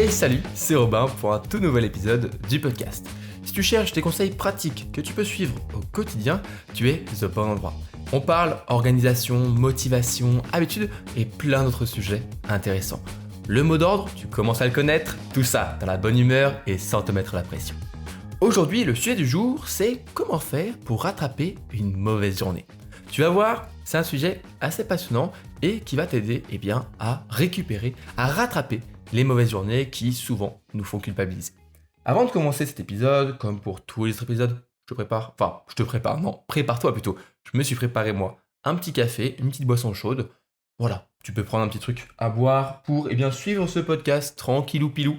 Hey salut, c'est Robin pour un tout nouvel épisode du podcast. Si tu cherches des conseils pratiques que tu peux suivre au quotidien, tu es au bon endroit. On parle organisation, motivation, habitudes et plein d'autres sujets intéressants. Le mot d'ordre, tu commences à le connaître, tout ça dans la bonne humeur et sans te mettre la pression. Aujourd'hui, le sujet du jour, c'est comment faire pour rattraper une mauvaise journée. Tu vas voir, c'est un sujet assez passionnant et qui va t'aider à récupérer, à rattraper les mauvaises journées qui souvent nous font culpabiliser. Avant de commencer cet épisode, comme pour tous les autres épisodes, prépare-toi plutôt. Je me suis préparé moi un petit café, une petite boisson chaude. Voilà, tu peux prendre un petit truc à boire pour suivre ce podcast tranquillou pilou.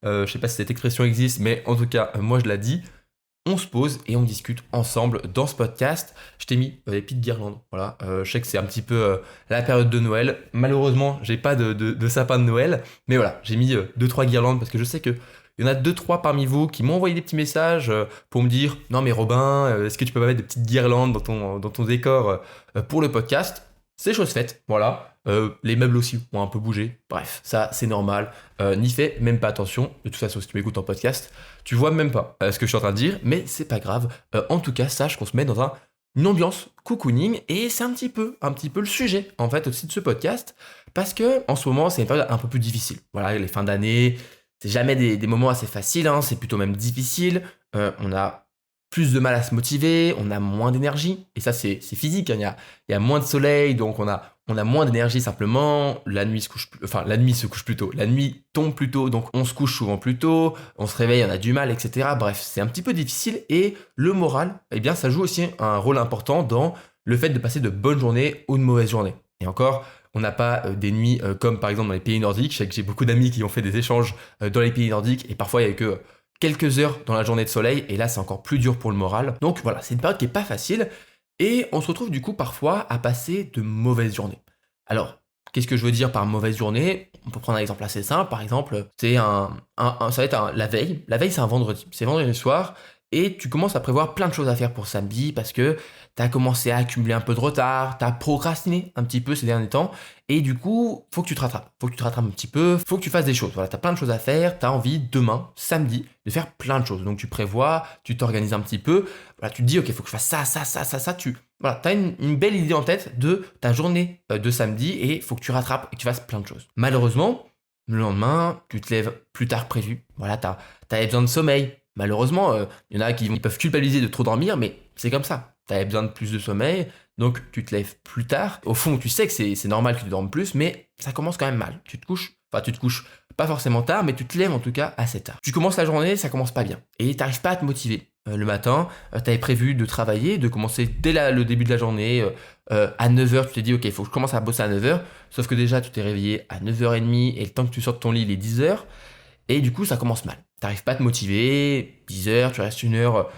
Je sais pas si cette expression existe, mais en tout cas, moi je la dis. On se pose et on discute ensemble dans ce podcast. Je t'ai mis des petites guirlandes. Voilà, je sais que c'est un petit peu la période de Noël. Malheureusement, j'ai pas de sapin de Noël. Mais voilà, j'ai mis 2-3 guirlandes parce que je sais qu'il y en a 2-3 parmi vous qui m'ont envoyé des petits messages pour me dire « Non mais Robin, est-ce que tu peux pas mettre des petites guirlandes dans ton décor pour le podcast ?» C'est chose faite, voilà. Les meubles aussi ont un peu bougé. Bref, ça c'est normal. N'y fais même pas attention. De toute façon, si tu m'écoutes en podcast, tu vois même pas ce que je suis en train de dire, mais c'est pas grave. En tout cas, sache qu'on se met dans une ambiance cocooning et c'est un petit peu le sujet en fait aussi de ce podcast parce que en ce moment c'est une période un peu plus difficile. Voilà, les fins d'année, c'est jamais des moments assez faciles, c'est plutôt même difficile. On a plus de mal à se motiver, on a moins d'énergie, et ça c'est physique, il y a moins de soleil, donc on a moins d'énergie simplement, la nuit se couche plus tôt, la nuit tombe plus tôt, donc on se couche souvent plus tôt, on se réveille, on a du mal, etc. Bref, c'est un petit peu difficile, et le moral, ça joue aussi un rôle important dans le fait de passer de bonnes journées ou de mauvaises journées. Et encore, on n'a pas des nuits comme par exemple dans les pays nordiques, je sais que j'ai beaucoup d'amis qui ont fait des échanges dans les pays nordiques, et parfois il y a que quelques heures dans la journée de soleil, et là c'est encore plus dur pour le moral. Donc voilà, c'est une période qui est pas facile, et on se retrouve du coup parfois à passer de mauvaises journées. Alors, qu'est-ce que je veux dire par mauvaise journée ? On peut prendre un exemple assez simple, par exemple, c'est ça va être la veille. La veille c'est un vendredi, c'est vendredi soir, et tu commences à prévoir plein de choses à faire pour samedi, parce que tu as commencé à accumuler un peu de retard, tu as procrastiné un petit peu ces derniers temps, et du coup, faut que tu te rattrapes. Faut que tu te rattrapes un petit peu, faut que tu fasses des choses. Voilà, tu as plein de choses à faire, tu as envie demain, samedi, de faire plein de choses. Donc tu prévois, tu t'organises un petit peu, voilà, tu te dis, ok, faut que je fasse ça, tu as une belle idée en tête de ta journée de samedi, et faut que tu rattrapes et que tu fasses plein de choses. Malheureusement, le lendemain, tu te lèves plus tard que prévu. Voilà, tu as besoin de sommeil. Malheureusement, il y en a qui peuvent culpabiliser de trop dormir, mais c'est comme ça. Tu avais besoin de plus de sommeil, donc tu te lèves plus tard. Au fond, tu sais que c'est normal que tu dormes plus, mais ça commence quand même mal. Tu te couches pas forcément tard, mais tu te lèves en tout cas assez tard. Tu commences la journée, ça commence pas bien. Et tu n'arrives pas à te motiver. Le matin, tu avais prévu de travailler, de commencer dès le début de la journée. À 9h, tu t'es dit, ok, il faut que je commence à bosser à 9h. Sauf que déjà, tu t'es réveillé à 9h30, et le temps que tu sortes de ton lit, il est 10h. Et du coup, ça commence mal. T'arrives pas à te motiver, 10h, tu restes 1 heure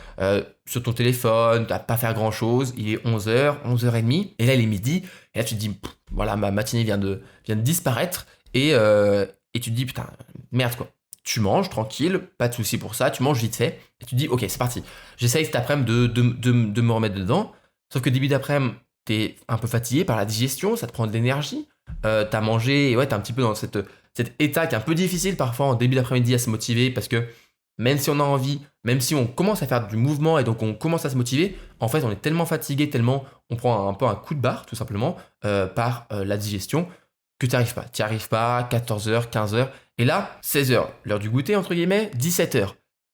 sur ton téléphone, t'as pas faire grand chose, il est 11h, 11h30, et là il est midi, et là tu te dis, voilà, ma matinée vient de disparaître, et tu te dis, putain, merde quoi. Tu manges tranquille, pas de souci pour ça, tu manges vite fait, et tu te dis, ok, c'est parti. J'essaye cet après-midi de me remettre dedans, sauf que début d'après-midi, t'es un peu fatigué par la digestion, ça te prend de l'énergie, t'as mangé, et ouais, t'es un petit peu dans cet état qui est un peu difficile parfois en début d'après-midi à se motiver, parce que même si on a envie, même si on commence à faire du mouvement et donc on commence à se motiver, en fait on est tellement fatigué, tellement on prend un peu un coup de barre tout simplement par la digestion que tu n'y arrives pas, 14h, 15h, et là 16h, l'heure du goûter entre guillemets, 17h.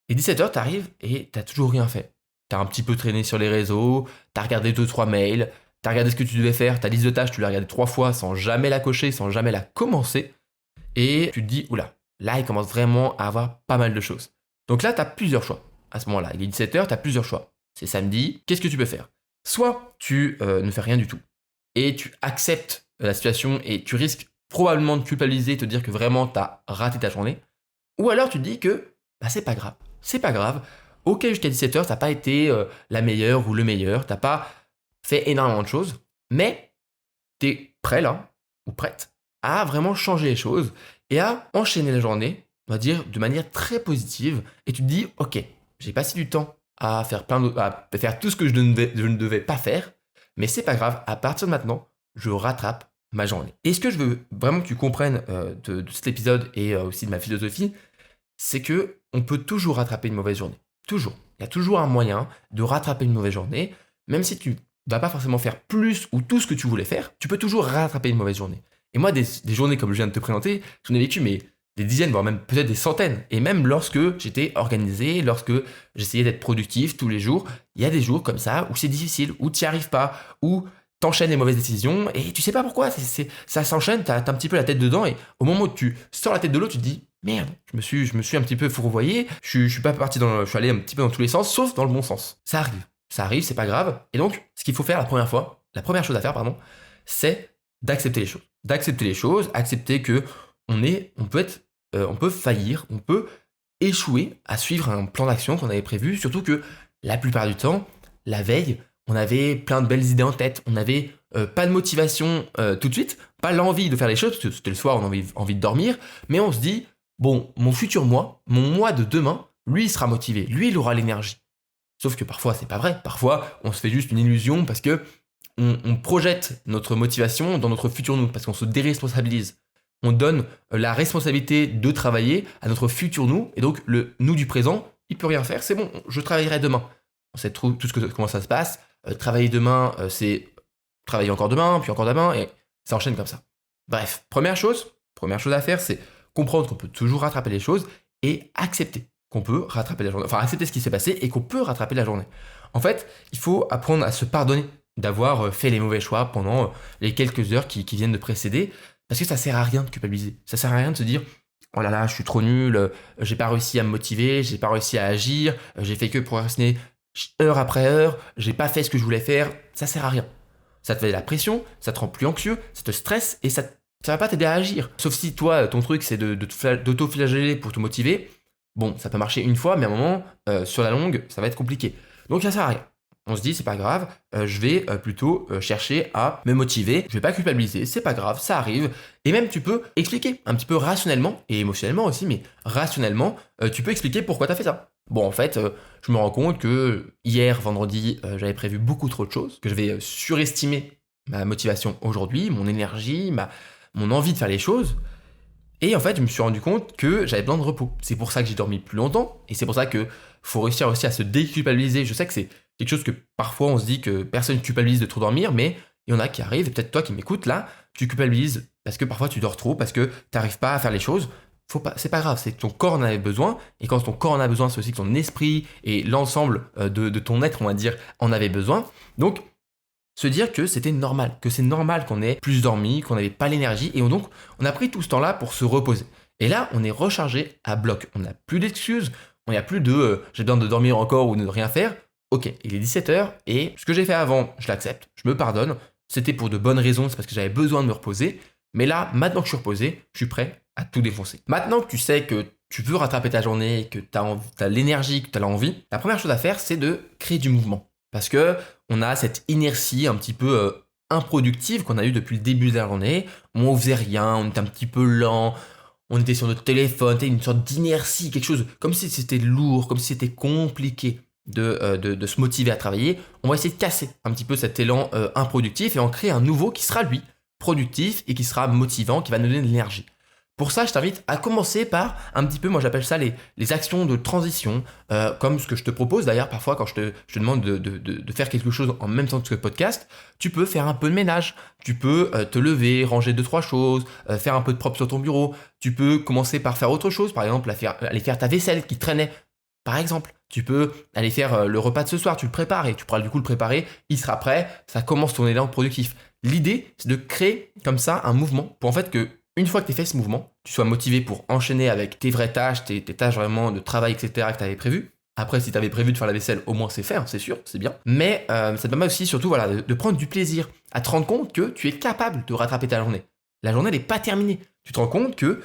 Et 17h t'arrives et t'as toujours rien fait. T'as un petit peu traîné sur les réseaux, t'as regardé 2-3 mails, t'as regardé ce que tu devais faire, ta liste de tâches tu l'as regardée 3 fois sans jamais la cocher, sans jamais la commencer. Et tu te dis, oula, là, il commence vraiment à avoir pas mal de choses. Donc là, tu as plusieurs choix. À ce moment-là, il est 17h, tu as plusieurs choix. C'est samedi, qu'est-ce que tu peux faire ? Soit tu ne fais rien du tout, et tu acceptes la situation, et tu risques probablement de culpabiliser, te dire que vraiment, tu as raté ta journée. Ou alors tu te dis que c'est pas grave. C'est pas grave. Ok, jusqu'à 17h, t'as pas été la meilleure ou le meilleur, t'as pas fait énormément de choses, mais t'es prêt là, ou prête, à vraiment changer les choses et à enchaîner la journée, on va dire, de manière très positive. Et tu te dis, ok, j'ai passé du temps à faire tout ce que je ne devais pas faire, mais c'est pas grave, à partir de maintenant, je rattrape ma journée. Et ce que je veux vraiment que tu comprennes de cet épisode et aussi de ma philosophie, c'est que on peut toujours rattraper une mauvaise journée. Toujours. Il y a toujours un moyen de rattraper une mauvaise journée, même si tu vas pas forcément faire plus ou tout ce que tu voulais faire, tu peux toujours rattraper une mauvaise journée. Et moi, des journées comme je viens de te présenter, j'en ai vécu mais des dizaines, voire même peut-être des centaines. Et même lorsque j'étais organisé, lorsque j'essayais d'être productif tous les jours, il y a des jours comme ça où c'est difficile, où tu n'y arrives pas, où t'enchaînes les mauvaises décisions et tu sais pas pourquoi. Ça s'enchaîne, t'as un petit peu la tête dedans et au moment où tu sors la tête de l'eau, tu te dis merde, je me suis un petit peu fourvoyé, je suis pas parti je suis allé un petit peu dans tous les sens, sauf dans le bon sens. Ça arrive, c'est pas grave. Et donc, ce qu'il faut faire la première chose à faire, pardon, c'est d'accepter les choses. D'accepter les choses, accepter que on peut faillir, on peut échouer à suivre un plan d'action qu'on avait prévu, surtout que la plupart du temps, la veille, on avait plein de belles idées en tête, on n'avait pas de motivation tout de suite, pas l'envie de faire les choses, parce que c'était le soir, on avait envie de dormir, mais on se dit, bon, mon futur moi, mon moi de demain, lui il sera motivé, lui il aura l'énergie. Sauf que parfois c'est pas vrai, parfois on se fait juste une illusion parce que on projette notre motivation dans notre futur nous, parce qu'on se déresponsabilise. On donne la responsabilité de travailler à notre futur nous, et donc le nous du présent, il peut rien faire, c'est bon, je travaillerai demain. On sait comment ça se passe. Travailler demain, c'est travailler encore demain, puis encore demain, et ça enchaîne comme ça. Bref, première chose à faire, c'est comprendre qu'on peut toujours rattraper les choses et accepter qu'on peut rattraper la journée. Enfin, accepter ce qui s'est passé et qu'on peut rattraper la journée. En fait, il faut apprendre à se pardonner d'avoir fait les mauvais choix pendant les quelques heures qui viennent de précéder, parce que ça sert à rien de culpabiliser. Ça sert à rien de se dire oh là là, je suis trop nul, j'ai pas réussi à me motiver, j'ai pas réussi à agir, j'ai fait que procrastiner heure après heure, j'ai pas fait ce que je voulais faire, ça sert à rien. Ça te fait de la pression, ça te rend plus anxieux, ça te stresse et ça va pas t'aider à agir. Sauf si toi, ton truc c'est d'auto-flageller pour te motiver, bon, ça peut marcher une fois, mais à un moment, sur la longue, ça va être compliqué. Donc ça sert à rien. On se dit, c'est pas grave, je vais plutôt chercher à me motiver, je vais pas culpabiliser, c'est pas grave, ça arrive. Et même tu peux expliquer un petit peu rationnellement, et émotionnellement aussi, mais rationnellement, tu peux expliquer pourquoi t'as fait ça. Bon, en fait, je me rends compte que hier, vendredi, j'avais prévu beaucoup trop de choses, que je vais surestimer ma motivation aujourd'hui, mon énergie, mon envie de faire les choses. Et en fait, je me suis rendu compte que j'avais besoin de repos. C'est pour ça que j'ai dormi plus longtemps, et c'est pour ça que faut réussir aussi à se déculpabiliser. Je sais que c'est quelque chose que parfois on se dit que personne culpabilise de trop dormir, mais il y en a qui arrivent, et peut-être toi qui m'écoutes là, tu culpabilises parce que parfois tu dors trop, parce que tu n'arrives pas à faire les choses. C'est pas grave, c'est que ton corps en avait besoin, et quand ton corps en a besoin, c'est aussi que ton esprit et l'ensemble de ton être, on va dire, en avait besoin. Donc, se dire que c'était normal, que c'est normal qu'on ait plus dormi, qu'on n'avait pas l'énergie, et donc on a pris tout ce temps-là pour se reposer. Et là, on est rechargé à bloc. On n'a plus d'excuses, on n'y a plus de j'ai besoin de dormir encore ou de rien faire. Ok, il est 17h et ce que j'ai fait avant, je l'accepte, je me pardonne. C'était pour de bonnes raisons, c'est parce que j'avais besoin de me reposer. Mais là, maintenant que je suis reposé, je suis prêt à tout défoncer. Maintenant que tu sais que tu veux rattraper ta journée, que tu as l'énergie, que tu as l'envie, la première chose à faire, c'est de créer du mouvement. Parce que on a cette inertie un petit peu improductive qu'on a eue depuis le début de la journée. On faisait rien, on était un petit peu lent, on était sur notre téléphone, une sorte d'inertie, quelque chose comme si c'était lourd, comme si c'était compliqué de se motiver à travailler. On va essayer de casser un petit peu cet élan improductif et en créer un nouveau qui sera lui productif et qui sera motivant, qui va nous donner de l'énergie. Pour ça, je t'invite à commencer par un petit peu, moi j'appelle ça les actions de transition, comme ce que je te propose d'ailleurs parfois quand je te demande de faire quelque chose en même temps que ce podcast. Tu peux faire un peu de ménage, tu peux te lever, ranger 2-3 choses, faire un peu de propre sur ton bureau, tu peux commencer par faire autre chose, par exemple aller faire ta vaisselle qui traînait, par exemple. Tu peux aller faire le repas de ce soir, tu le prépares et tu pourras du coup le préparer, il sera prêt, ça commence ton élan productif. L'idée, c'est de créer comme ça un mouvement pour en fait que une fois que tu as fait ce mouvement, tu sois motivé pour enchaîner avec tes vraies tâches, tes tâches vraiment de travail, etc. que tu avais prévu. Après, si tu avais prévu de faire la vaisselle, au moins c'est fait, hein, c'est sûr, c'est bien. Mais ça te permet aussi surtout voilà, de prendre du plaisir, à te rendre compte que tu es capable de rattraper ta journée. La journée n'est pas terminée. Tu te rends compte que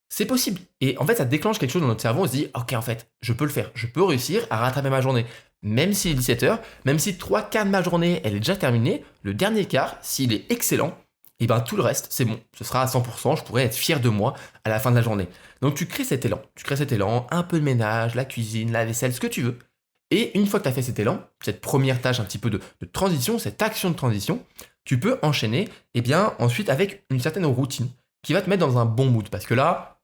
c'est possible. Et en fait, ça déclenche quelque chose dans notre cerveau. On se dit, ok, en fait, je peux le faire. Je peux réussir à rattraper ma journée. Même s'il est 17h, même si 3/4 de ma journée, elle est déjà terminée, le dernier quart, s'il est excellent, et bien tout le reste, c'est bon. Ce sera à 100%, je pourrais être fier de moi à la fin de la journée. Donc tu crées cet élan. Tu crées cet élan, un peu de ménage, la cuisine, la vaisselle, ce que tu veux. Et une fois que tu as fait cet élan, cette première tâche un petit peu de transition, cette action de transition, tu peux enchaîner ensuite avec une certaine routine qui va te mettre dans un bon mood. Parce que là,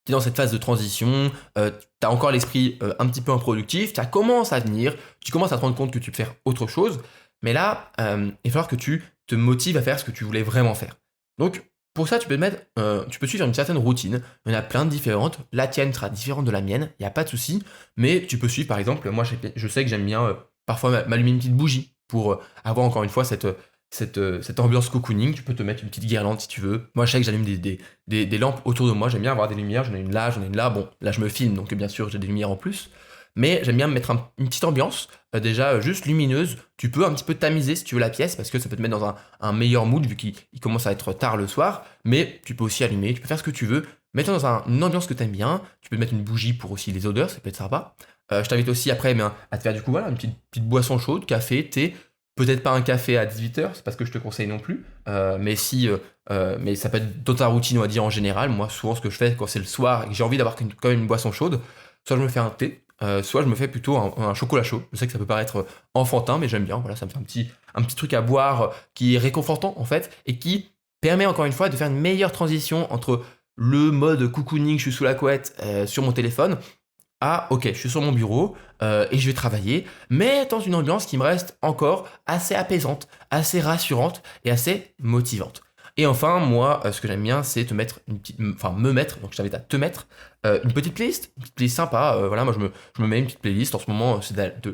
tu es dans cette phase de transition, tu as encore l'esprit un petit peu improductif, ça commence à venir, tu commences à te rendre compte que tu peux faire autre chose, mais là, il va falloir que tu te motives à faire ce que tu voulais vraiment faire. Donc, pour ça, tu peux suivre une certaine routine. Il y en a plein de différentes. La tienne sera différente de la mienne, il n'y a pas de souci. Mais tu peux suivre, par exemple, moi, je sais que j'aime bien parfois m'allumer une petite bougie pour avoir encore une fois cette ambiance cocooning. Tu peux te mettre une petite guirlande si tu veux. Moi, je sais que j'allume des lampes autour de moi. J'aime bien avoir des lumières. J'en ai une là, j'en ai une là. Bon, là, je me filme, donc bien sûr, j'ai des lumières en plus. Mais j'aime bien me mettre une petite ambiance, déjà juste lumineuse. Tu peux un petit peu tamiser si tu veux la pièce, parce que ça peut te mettre dans un meilleur mood, vu qu'il commence à être tard le soir. Mais tu peux aussi allumer, tu peux faire ce que tu veux. Mets-toi dans une ambiance que tu aimes bien. Tu peux te mettre une bougie pour aussi les odeurs, ça peut être sympa. Je t'invite aussi après à te faire du coup voilà, une petite boisson chaude, café, thé. Peut-être pas un café à 18h, c'est pas ce que je te conseille non plus. Mais ça peut être dans ta routine, on va dire en général. Moi, souvent, ce que je fais quand c'est le soir et que j'ai envie d'avoir quand même une boisson chaude, soit je me fais un thé, soit je me fais plutôt un chocolat chaud. Je sais que ça peut paraître enfantin, mais j'aime bien. Voilà, ça me fait un petit truc à boire qui est réconfortant en fait et qui permet encore une fois de faire une meilleure transition entre le mode cocooning, je suis sous la couette sur mon téléphone, à ok, je suis sur mon bureau et je vais travailler, mais dans une ambiance qui me reste encore assez apaisante, assez rassurante et assez motivante. Et enfin, moi, ce que j'aime bien, c'est me mettre, donc je t'invite à te mettre une petite playlist sympa. Voilà, moi je me mets une petite playlist. En ce moment,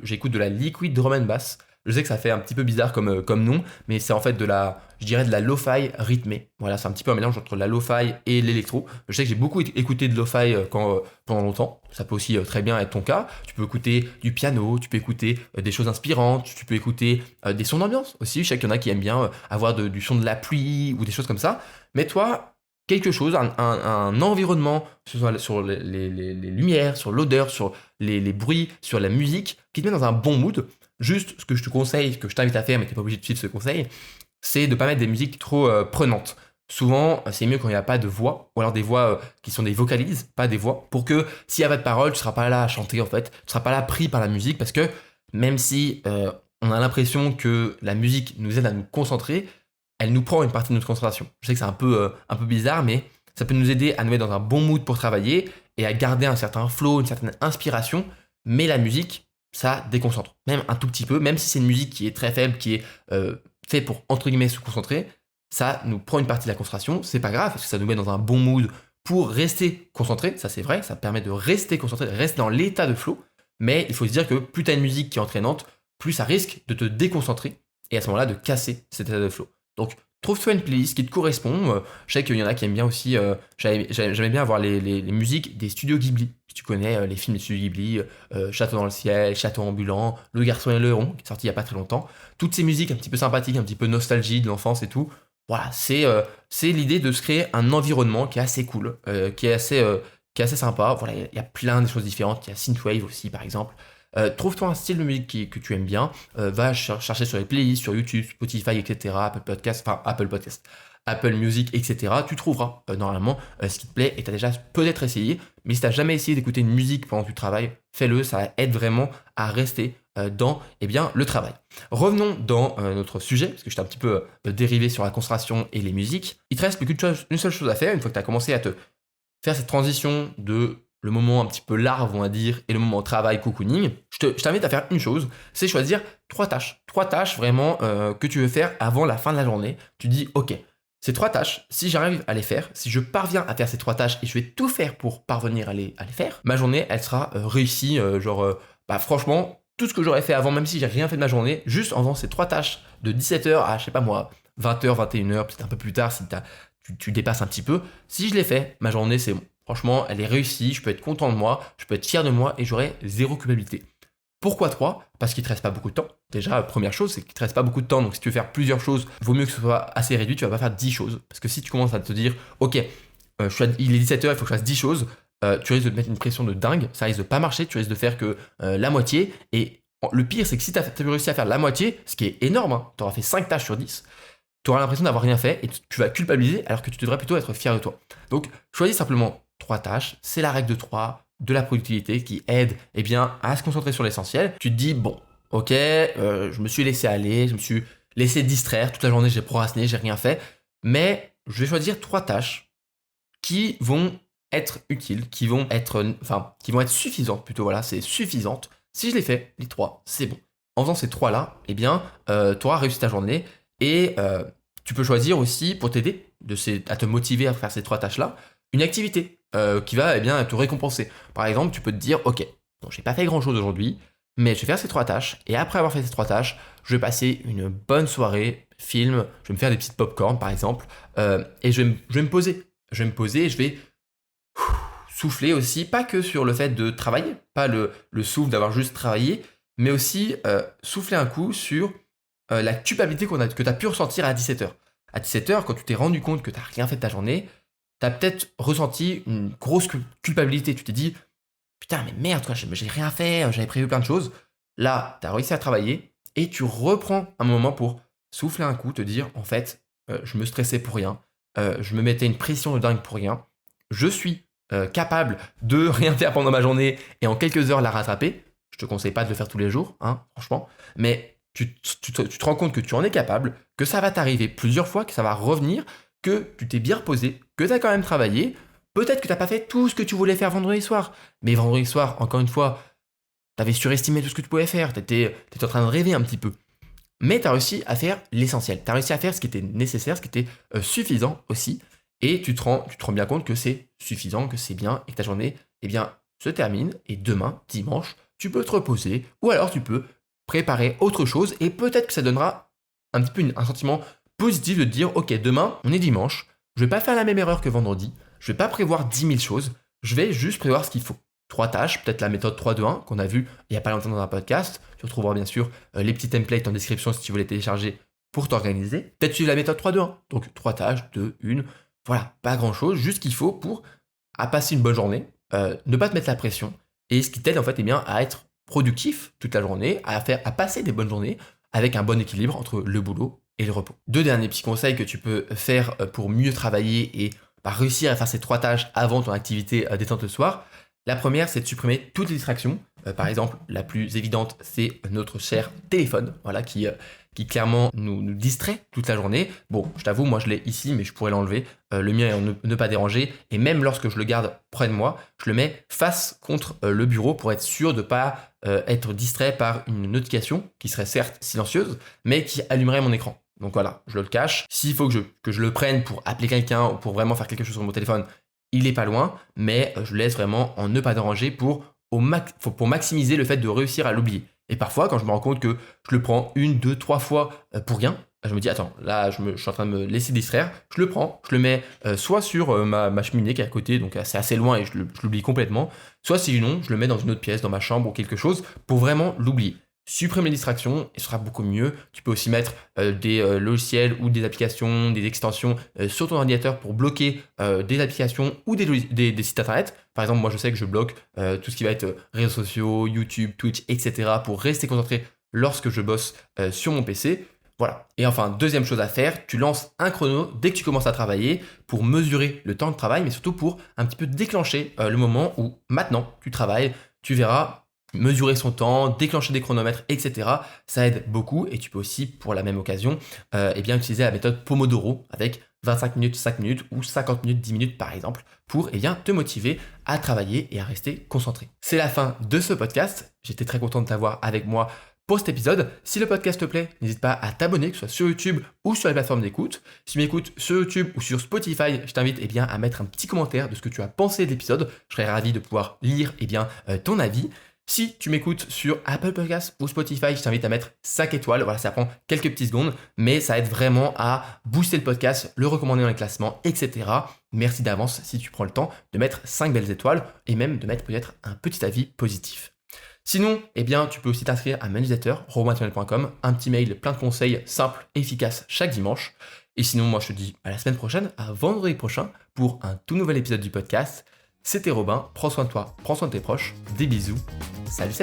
j'écoute de la liquid drum and bass. Je sais que ça fait un petit peu bizarre comme nom, mais c'est en fait je dirais de la lo-fi rythmée. Voilà, c'est un petit peu un mélange entre la lo-fi et l'électro. Je sais que j'ai beaucoup écouté de lo-fi pendant longtemps. Ça peut aussi très bien être ton cas. Tu peux écouter du piano, tu peux écouter des choses inspirantes, tu peux écouter des sons d'ambiance aussi. Je sais qu'il y en a qui aiment bien avoir du son de la pluie ou des choses comme ça. Mais toi, quelque chose, un environnement, que ce soit sur les lumières, sur l'odeur, sur les bruits, sur la musique, qui te met dans un bon mood. Juste, ce que je te conseille, ce que je t'invite à faire, mais tu n'es pas obligé de suivre ce conseil, c'est de ne pas mettre des musiques trop prenantes. Souvent, c'est mieux quand il n'y a pas de voix, ou alors des voix qui sont des vocalises, pas des voix, pour que s'il n'y a pas de parole, tu ne seras pas là à chanter en fait, tu ne seras pas là pris par la musique, parce que même si on a l'impression que la musique nous aide à nous concentrer, elle nous prend une partie de notre concentration. Je sais que c'est un peu bizarre, mais ça peut nous aider à nous mettre dans un bon mood pour travailler et à garder un certain flow, une certaine inspiration, mais la musique, ça déconcentre, même un tout petit peu, même si c'est une musique qui est très faible, qui est fait pour entre guillemets se concentrer, ça nous prend une partie de la concentration, c'est pas grave parce que ça nous met dans un bon mood pour rester concentré, ça c'est vrai, ça permet de rester concentré, de rester dans l'état de flow, mais il faut se dire que plus tu as une musique qui est entraînante, plus ça risque de te déconcentrer et à ce moment-là de casser cet état de flow. Donc trouve-toi une playlist qui te correspond. Je sais qu'il y en a qui aiment bien aussi, j'aimais bien avoir les musiques des studios Ghibli. Si tu connais les films des studios Ghibli, Château dans le ciel, Château ambulant, Le garçon et le héron, qui est sorti il n'y a pas très longtemps. Toutes ces musiques un petit peu sympathiques, un petit peu nostalgie de l'enfance et tout. Voilà, c'est l'idée de se créer un environnement qui est assez cool, qui est assez sympa. Voilà, il y a plein de choses différentes. Il y a Synthwave aussi, par exemple. Trouve-toi un style de musique que tu aimes bien, va chercher sur les playlists, sur YouTube, Spotify, etc., Apple Podcast, Apple Music, etc. Tu trouveras normalement ce qui te plaît et tu as déjà peut-être essayé, mais si tu n'as jamais essayé d'écouter une musique pendant que tu travailles, fais-le, ça aide vraiment à rester dans le travail. Revenons dans notre sujet, parce que j'étais un petit peu dérivé sur la concentration et les musiques. Il te reste plus qu'une seule chose à faire, une fois que tu as commencé à te faire cette transition de le moment un petit peu larve, on va dire, et le moment travail, cocooning, je t'invite à faire une chose, c'est choisir 3 tâches. 3 tâches vraiment que tu veux faire avant la fin de la journée. Tu dis, ok, ces 3 tâches, si j'arrive à les faire, si je parviens à faire ces 3 tâches et je vais tout faire pour parvenir à les faire, ma journée, elle sera réussie. Franchement, tout ce que j'aurais fait avant, même si j'ai rien fait de ma journée, juste en faisant ces 3 tâches de 17h à, je sais pas moi, 20h, 21h, peut-être un peu plus tard si tu dépasses un petit peu. Si je l'ai fait, ma journée, c'est bon. Franchement, elle est réussie, je peux être content de moi, je peux être fier de moi et j'aurai 0 culpabilité. Pourquoi 3 ? Parce qu'il ne te reste pas beaucoup de temps. Déjà, première chose, c'est qu'il ne te reste pas beaucoup de temps. Donc, si tu veux faire plusieurs choses, vaut mieux que ce soit assez réduit. Tu ne vas pas faire 10 choses. Parce que si tu commences à te dire, ok, il est 17h, il faut que je fasse 10 choses, tu risques de te mettre une pression de dingue. Ça risque de pas marcher. Tu risques de faire que la moitié. Et le pire, c'est que si tu as réussi à faire la moitié, ce qui est énorme, hein, tu auras fait 5 tâches sur 10, tu auras l'impression d'avoir rien fait et tu vas culpabiliser alors que tu devrais plutôt être fier de toi. Donc, choisis simplement 3 tâches. C'est la règle de 3 de la productivité qui aide à se concentrer sur l'essentiel. Tu te dis, bon, ok, je me suis laissé aller, je me suis laisser distraire. Toute la journée, j'ai procrastiné, j'ai rien fait. Mais je vais choisir 3 tâches qui vont être utiles, qui vont être suffisantes plutôt. Voilà, c'est suffisante. Si je les fais, les 3, c'est bon. En faisant ces 3-là, eh bien, tu auras réussi ta journée et tu peux choisir aussi, pour t'aider à te motiver à faire ces 3 tâches-là, une activité qui va te récompenser. Par exemple, tu peux te dire, ok, bon, j'ai pas fait grand-chose aujourd'hui, mais je vais faire ces 3 tâches et après avoir fait ces 3 tâches, je vais passer une bonne soirée, film, je vais me faire des petites pop-corn par exemple, et je vais me poser. Je vais me poser et je vais souffler aussi, pas que sur le fait de travailler, pas le souffle d'avoir juste travaillé, mais aussi souffler un coup sur la culpabilité que tu as pu ressentir à 17h. À 17h, quand tu t'es rendu compte que tu n'as rien fait de ta journée, tu as peut-être ressenti une grosse culpabilité. Tu t'es dit, putain, mais merde, quoi, j'ai rien fait, j'avais prévu plein de choses. Là, tu as réussi à travailler et tu reprends un moment pour souffler un coup, te dire, en fait, je me stressais pour rien, je me mettais une pression de dingue pour rien, je suis capable de rien faire pendant ma journée et en quelques heures la rattraper. Je te conseille pas de le faire tous les jours, hein, franchement, mais tu te rends compte que tu en es capable, que ça va t'arriver plusieurs fois, que ça va revenir, que tu t'es bien reposé, que tu as quand même travaillé. Peut-être que tu n'as pas fait tout ce que tu voulais faire vendredi soir, mais vendredi soir, encore une fois, tu avais surestimé tout ce que tu pouvais faire, tu étais en train de rêver un petit peu. Mais tu as réussi à faire l'essentiel, tu as réussi à faire ce qui était nécessaire, ce qui était suffisant aussi, et tu te rends bien compte que c'est suffisant, que c'est bien, et que ta journée se termine, et demain, dimanche, tu peux te reposer, ou alors tu peux préparer autre chose, et peut-être que ça donnera un petit peu un sentiment positif de te dire, ok, demain, on est dimanche, je vais pas faire la même erreur que vendredi, je vais pas prévoir 10 000 choses, je vais juste prévoir ce qu'il faut. 3 tâches, peut-être la méthode 3-2-1 qu'on a vu il n'y a pas longtemps dans un podcast. Tu retrouveras bien sûr les petits templates en description si tu veux les télécharger pour t'organiser. Peut-être suivre la méthode 3-2-1. Donc 3 tâches, 2, 1. Voilà, pas grand-chose, juste ce qu'il faut pour passer une bonne journée, ne pas te mettre la pression, et ce qui t'aide en fait à être productif toute la journée, à passer des bonnes journées avec un bon équilibre entre le boulot et le repos. 2 derniers petits conseils que tu peux faire pour mieux travailler et réussir à faire ces 3 tâches avant ton activité détente le soir. La première, c'est de supprimer toutes les distractions. Par exemple, la plus évidente, c'est notre cher téléphone, voilà, qui clairement nous distrait toute la journée. Bon, je t'avoue, moi je l'ai ici, mais je pourrais l'enlever. Le mien est en ne pas déranger. Et même lorsque je le garde près de moi, je le mets face contre le bureau pour être sûr de ne pas être distrait par une notification qui serait certes silencieuse, mais qui allumerait mon écran. Donc voilà, je le cache. S'il faut que je le prenne pour appeler quelqu'un ou pour vraiment faire quelque chose sur mon téléphone, il est pas loin, mais je le laisse vraiment en ne pas déranger pour maximiser le fait de réussir à l'oublier. Et parfois, quand je me rends compte que je le prends 1, 2, 3 fois pour rien, je me dis, attends, là, je suis en train de me laisser distraire, je le prends, je le mets soit sur ma cheminée qui est à côté, donc c'est assez loin et je l'oublie complètement, soit sinon, je le mets dans une autre pièce, dans ma chambre ou quelque chose, pour vraiment l'oublier. Supprime les distractions et ce sera beaucoup mieux. Tu peux aussi mettre des logiciels ou des applications, des extensions sur ton ordinateur pour bloquer des applications ou des sites internet. Par exemple, moi je sais que je bloque tout ce qui va être réseaux sociaux, YouTube, Twitch, etc. pour rester concentré lorsque je bosse sur mon PC. Voilà. Et enfin, deuxième chose à faire, tu lances un chrono dès que tu commences à travailler pour mesurer le temps de travail, mais surtout pour un petit peu déclencher le moment où maintenant tu travailles. Tu verras, mesurer son temps, déclencher des chronomètres, etc. Ça aide beaucoup et tu peux aussi, pour la même occasion, utiliser la méthode Pomodoro avec 25 minutes, 5 minutes ou 50 minutes, 10 minutes par exemple pour te motiver à travailler et à rester concentré. C'est la fin de ce podcast. J'étais très content de t'avoir avec moi pour cet épisode. Si le podcast te plaît, n'hésite pas à t'abonner, que ce soit sur YouTube ou sur les plateformes d'écoute. Si tu m'écoutes sur YouTube ou sur Spotify, je t'invite à mettre un petit commentaire de ce que tu as pensé de l'épisode. Je serais ravi de pouvoir lire ton avis. Si tu m'écoutes sur Apple Podcasts ou Spotify, je t'invite à mettre 5 étoiles. Voilà, ça prend quelques petites secondes, mais ça aide vraiment à booster le podcast, le recommander dans les classements, etc. Merci d'avance si tu prends le temps de mettre 5 belles étoiles et même de mettre peut-être un petit avis positif. Sinon, tu peux aussi t'inscrire à ma newsletter, romaintunnel.com, un petit mail plein de conseils simples et efficaces chaque dimanche. Et sinon, moi je te dis à la semaine prochaine, à vendredi prochain, pour un tout nouvel épisode du podcast. C'était Robin, prends soin de toi, prends soin de tes proches, des bisous, salut.